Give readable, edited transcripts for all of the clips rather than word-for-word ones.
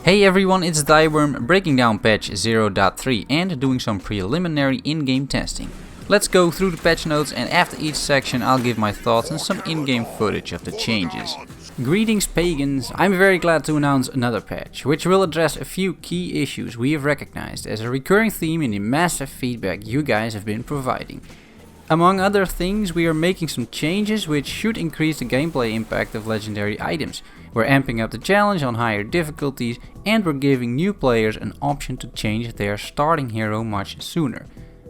Hey everyone, it's Thyworm breaking down patch 0.3 and doing some preliminary in-game testing. Let's go through the patch notes, and after each section I'll give my thoughts and some in-game footage of the changes. Greetings Pagans, I'm very glad to announce another patch, which will address a few key issues we have recognized as a recurring theme in the massive feedback you guys have been providing. Among other things, we are making some changes which should increase the gameplay impact of legendary items. We're amping up the challenge on higher difficulties, and we're giving new players an option to change their starting hero much sooner.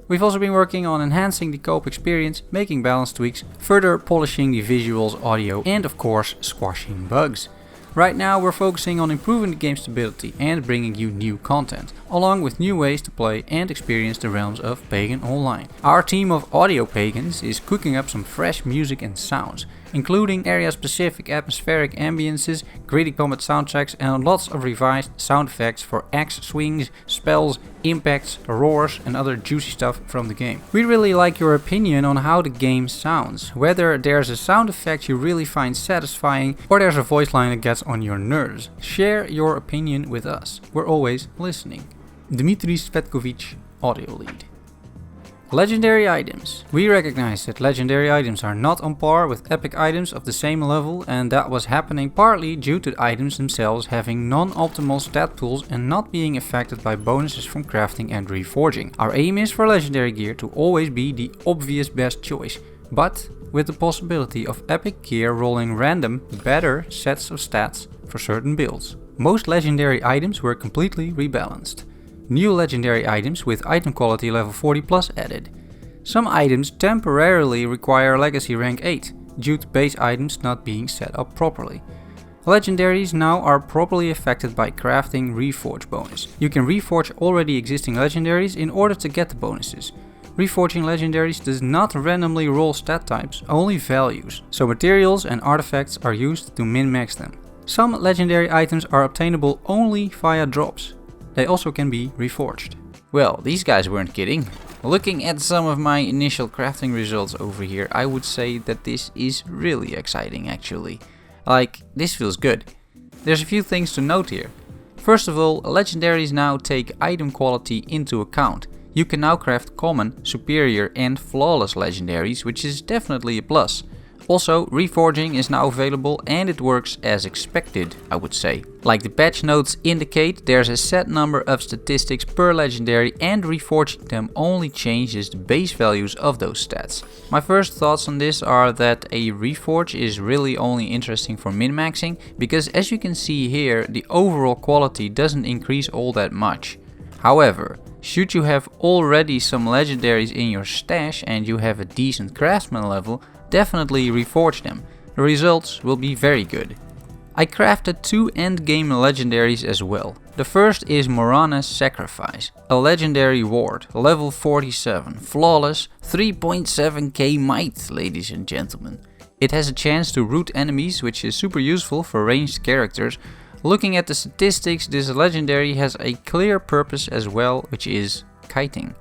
We've also been working on enhancing the Coop experience, making balance tweaks, further polishing the visuals, audio, and of course squashing bugs. Right now we're focusing on improving the game's stability and bringing you new content, along with new ways to play and experience the realms of Pagan online. Our team of audio Pagans is cooking up some fresh music and sounds, including area-specific atmospheric ambiences, gritty combat soundtracks, and lots of revised sound effects for axe swings, spells, impacts, roars, and other juicy stuff from the game. We really like your opinion on how the game sounds, whether there's a sound effect you really find satisfying or there's a voice line that gets on your nerves. Share your opinion with us. We're always listening. Dmitry Svetkovic, audio lead. Legendary items. We recognize that legendary items are not on par with epic items of the same level, and that was happening partly due to the items themselves having non-optimal stat pools and not being affected by bonuses from crafting and reforging. Our aim is for legendary gear to always be the obvious best choice, but with the possibility of epic gear rolling random, better sets of stats for certain builds. Most legendary items were completely rebalanced. New legendary items with item quality level 40 plus added. Some items temporarily require legacy rank 8 due to base items not being set up properly. Legendaries now are properly affected by crafting reforge bonus. You can reforge already existing legendaries in order to get the bonuses. Reforging legendaries does not randomly roll stat types, only values, so materials and artifacts are used to min-max them. Some legendary items are obtainable only via drops. They also can be reforged. Well, these guys weren't kidding. Looking at some of my initial crafting results over here, I would say that this is really exciting actually. Like, this feels good. There's a few things to note here. First of all, legendaries now take item quality into account. You can now craft common, superior and flawless legendaries, which is definitely a plus. Also, reforging is now available and it works as expected, I would say. Like the patch notes indicate, there's a set number of statistics per legendary, and reforging them only changes the base values of those stats. My first thoughts on this are that a reforge is really only interesting for min-maxing, because as you can see here, the overall quality doesn't increase all that much. However, should you have already some legendaries in your stash and you have a decent craftsman level, definitely reforge them. The results will be very good. I crafted two endgame legendaries as well. The first is Morana's Sacrifice, a legendary ward, level 47, flawless, 3.7k might, ladies and gentlemen. It has a chance to root enemies, which is super useful for ranged characters. Looking at the statistics, this legendary has a clear purpose as well, which is kiting.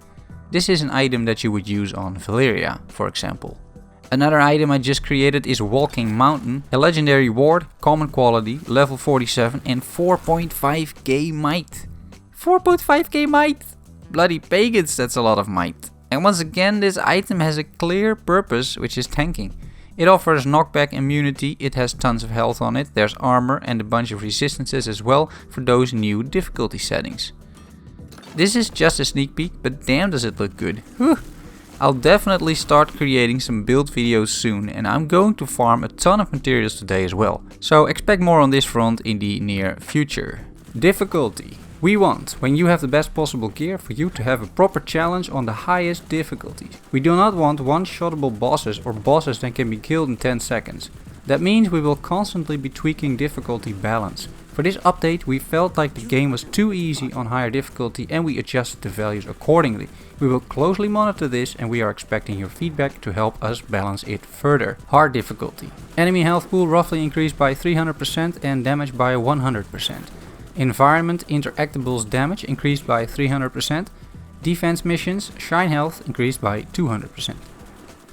This is an item that you would use on Valeria, for example. Another item I just created is Walking Mountain, a legendary ward, common quality, level 47 and 4.5k might. 4.5k might! Bloody pagans, that's a lot of might. And once again, this item has a clear purpose, which is tanking. It offers knockback immunity, it has tons of health on it, there's armor and a bunch of resistances as well for those new difficulty settings. This is just a sneak peek, but damn does it look good. Whew. I'll definitely start creating some build videos soon, and I'm going to farm a ton of materials today as well. So expect more on this front in the near future. Difficulty. We want, when you have the best possible gear, for you to have a proper challenge on the highest difficulty. We do not want one-shottable bosses or bosses that can be killed in 10 seconds. That means we will constantly be tweaking difficulty balance. For this update we felt like the game was too easy on higher difficulty and we adjusted the values accordingly. We will closely monitor this and we are expecting your feedback to help us balance it further. Hard difficulty. Enemy health pool roughly increased by 300% and damage by 100%. Environment interactables damage increased by 300%. Defense missions shine health increased by 200%.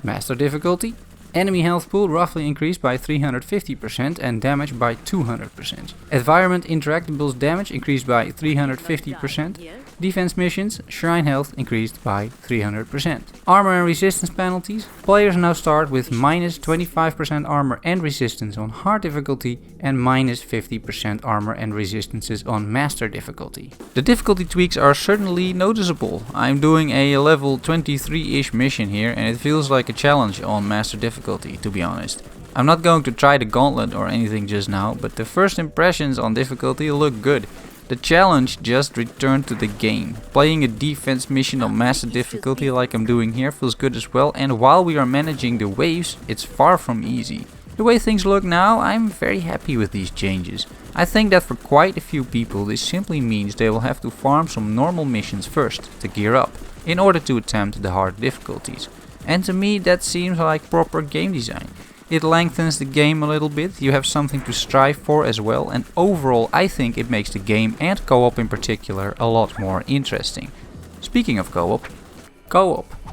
Master difficulty. Enemy health pool roughly increased by 350% and damage by 200%. Environment interactables damage increased by 350%. Defense missions, shrine health increased by 300%. Armor and resistance penalties. Players now start with minus 25% armor and resistance on hard difficulty and minus 50% armor and resistances on master difficulty. The difficulty tweaks are certainly noticeable. I'm doing a level 23-ish mission here and it feels like a challenge on master difficulty, to be honest. I'm not going to try the gauntlet or anything just now, but the first impressions on difficulty look good. The challenge just returned to the game. Playing a defense mission on master difficulty like I'm doing here feels good as well, and while we are managing the waves, it's far from easy. The way things look now, I'm very happy with these changes. I think that for quite a few people this simply means they will have to farm some normal missions first to gear up, in order to attempt the hard difficulties. And to me that seems like proper game design. It lengthens the game a little bit, you have something to strive for as well, and overall I think it makes the game and co-op in particular a lot more interesting. Speaking of co-op.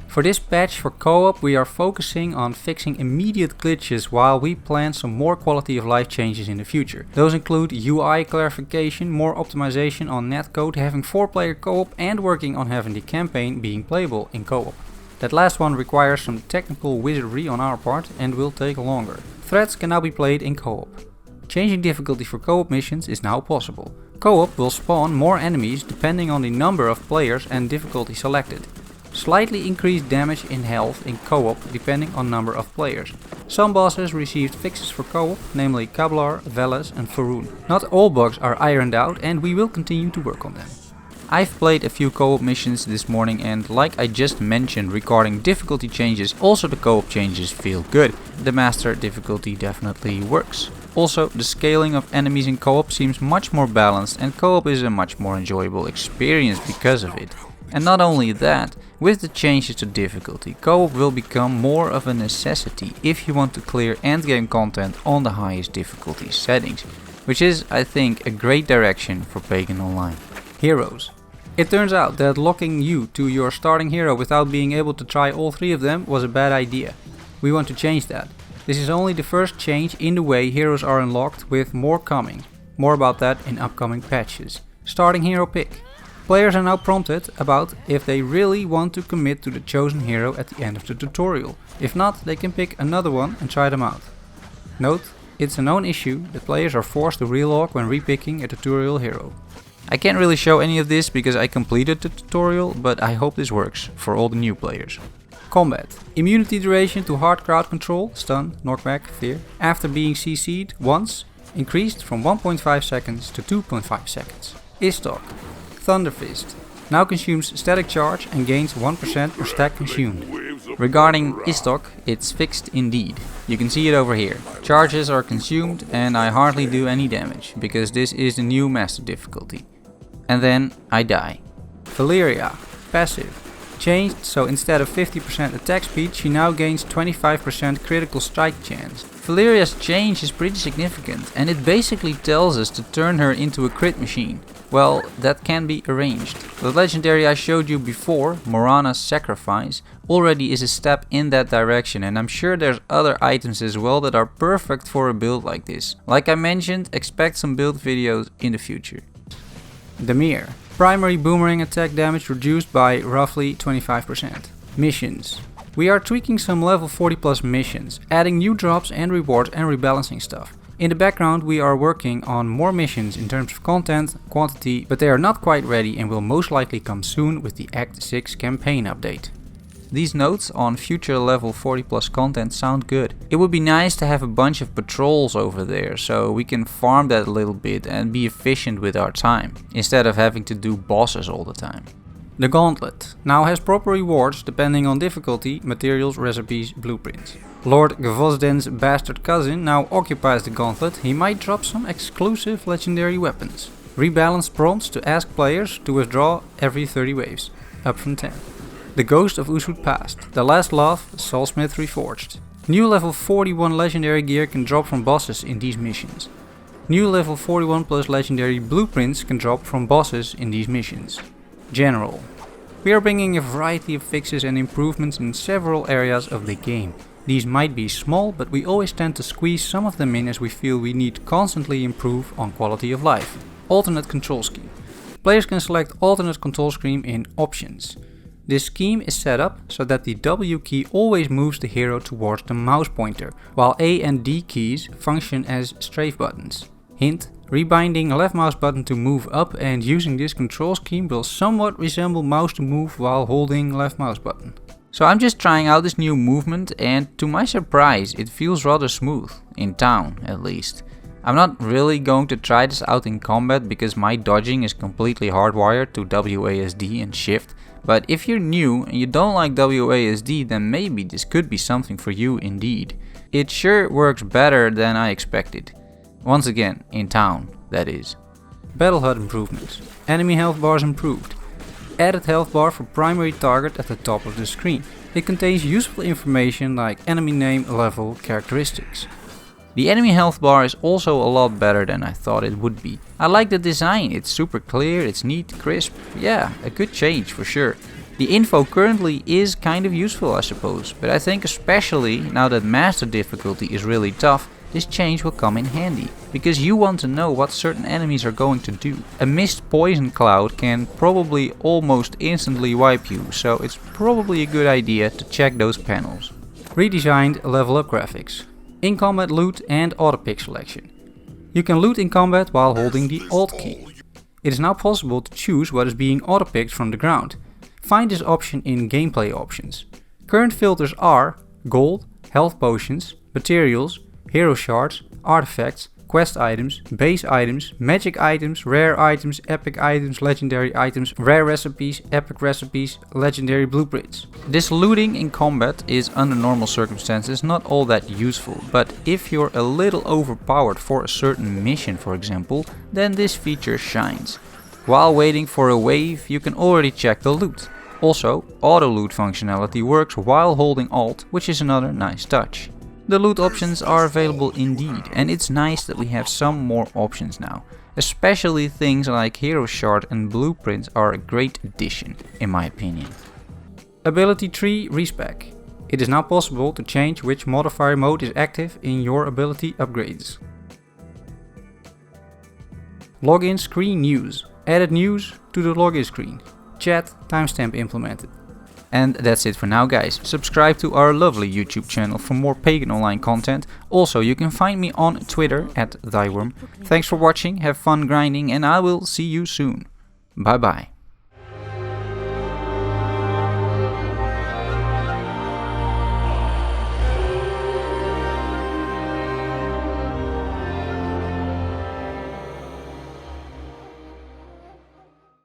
For this patch for co-op we are focusing on fixing immediate glitches while we plan some more quality of life changes in the future. Those include UI clarification, more optimization on netcode, having 4-player co-op and working on having the campaign being playable in co-op. That last one requires some technical wizardry on our part and will take longer. Threats can now be played in co-op. Changing difficulty for co-op missions is now possible. Co-op will spawn more enemies depending on the number of players and difficulty selected. Slightly increased damage in health in co-op depending on number of players. Some bosses received fixes for co-op, namely Kablar, Veles and Faroon. Not all bugs are ironed out and we will continue to work on them. I've played a few co-op missions this morning and like I just mentioned regarding difficulty changes, also the co-op changes feel good. The master difficulty definitely works. Also, the scaling of enemies in co-op seems much more balanced and co-op is a much more enjoyable experience because of it. And not only that, with the changes to difficulty, co-op will become more of a necessity if you want to clear endgame content on the highest difficulty settings, which is, I think, a great direction for Pagan Online. Heroes. It turns out that locking you to your starting hero without being able to try all 3 of them was a bad idea. We want to change that. This is only the first change in the way heroes are unlocked, with more coming. More about that in upcoming patches. Starting hero pick. Players are now prompted about if they really want to commit to the chosen hero at the end of the tutorial. If not, they can pick another one and try them out. Note, it's a known issue that players are forced to relog when repicking a tutorial hero. I can't really show any of this because I completed the tutorial, but I hope this works for all the new players. Combat. Immunity duration to hard crowd control, stun, knockback, fear, after being CC'd once, increased from 1.5 seconds to 2.5 seconds. Istok. Thunder Fist. Now consumes static charge and gains 1% per stack consumed. Regarding Istok, it's fixed indeed. You can see it over here. Charges are consumed and I hardly do any damage, because this is the new master difficulty. And then I die. Valeria. Passive. Changed so instead of 50% attack speed she now gains 25% critical strike chance. Valeria's change is pretty significant and it basically tells us to turn her into a crit machine. Well, that can be arranged. The legendary I showed you before, Morana's Sacrifice, already is a step in that direction, and I'm sure there's other items as well that are perfect for a build like this. Like I mentioned, expect some build videos in the future. Demir. Primary boomerang attack damage reduced by roughly 25%. Missions. We are tweaking some level 40 plus missions, adding new drops and rewards and rebalancing stuff. In the background we are working on more missions in terms of content, quantity, but they are not quite ready and will most likely come soon with the Act 6 campaign update. These notes on future level 40 plus content sound good. It would be nice to have a bunch of patrols over there so we can farm that a little bit and be efficient with our time, instead of having to do bosses all the time. The Gauntlet now has proper rewards depending on difficulty, materials, recipes, blueprints. Lord Gvozden's bastard cousin now occupies the Gauntlet. He might drop some exclusive legendary weapons. Rebalanced prompts to ask players to withdraw every 30 waves, up from 10. The Ghost of Usud Past, The Last Love, Soulsmith Reforged. New level 41 legendary gear can drop from bosses in these missions. New level 41 plus legendary blueprints can drop from bosses in these missions. General. We are bringing a variety of fixes and improvements in several areas of the game. These might be small, but we always tend to squeeze some of them in as we feel we need to constantly improve on quality of life. Alternate control scheme. Players can select alternate control scheme in options. This scheme is set up so that the W key always moves the hero towards the mouse pointer, while A and D keys function as strafe buttons. Hint: rebinding a left mouse button to move up and using this control scheme will somewhat resemble mouse to move while holding left mouse button. So I'm just trying out this new movement, and to my surprise it feels rather smooth, in town at least. I'm not really going to try this out in combat because my dodging is completely hardwired to WASD and shift, but if you're new and you don't like WASD, then maybe this could be something for you indeed. It sure works better than I expected. Once again, in town, that is. Battle HUD improvements. Enemy health bars improved. Added health bar for primary target at the top of the screen. It contains useful information like enemy name, level, characteristics. The enemy health bar is also a lot better than I thought it would be. I like the design, it's super clear, it's neat, crisp. Yeah, a good change for sure. The info currently is kind of useful, I suppose, but I think especially now that master difficulty is really tough, this change will come in handy, because you want to know what certain enemies are going to do. A mist poison cloud can probably almost instantly wipe you, so it's probably a good idea to check those panels. Redesigned level up graphics. In combat loot and auto pick selection. You can loot in combat while holding the Alt key. It is now possible to choose what is being auto picked from the ground. Find this option in gameplay options. Current filters are gold, health potions, materials, hero shards, artifacts, quest items, base items, magic items, rare items, epic items, legendary items, rare recipes, epic recipes, legendary blueprints. This looting in combat is under normal circumstances not all that useful, but if you're a little overpowered for a certain mission, for example, then this feature shines. While waiting for a wave, you can already check the loot. Also, auto loot functionality works while holding Alt, which is another nice touch. The loot options are available indeed, and it's nice that we have some more options now. Especially things like hero shard and blueprints are a great addition, in my opinion. Ability tree respec. It is now possible to change which modifier mode is active in your ability upgrades. Login screen news. Added news to the login screen. Chat timestamp implemented. And that's it for now, guys. Subscribe to our lovely YouTube channel for more Pagan online content. Also, you can find me on Twitter at Thyworm. Thanks for watching, have fun grinding, and I will see you soon. Bye bye.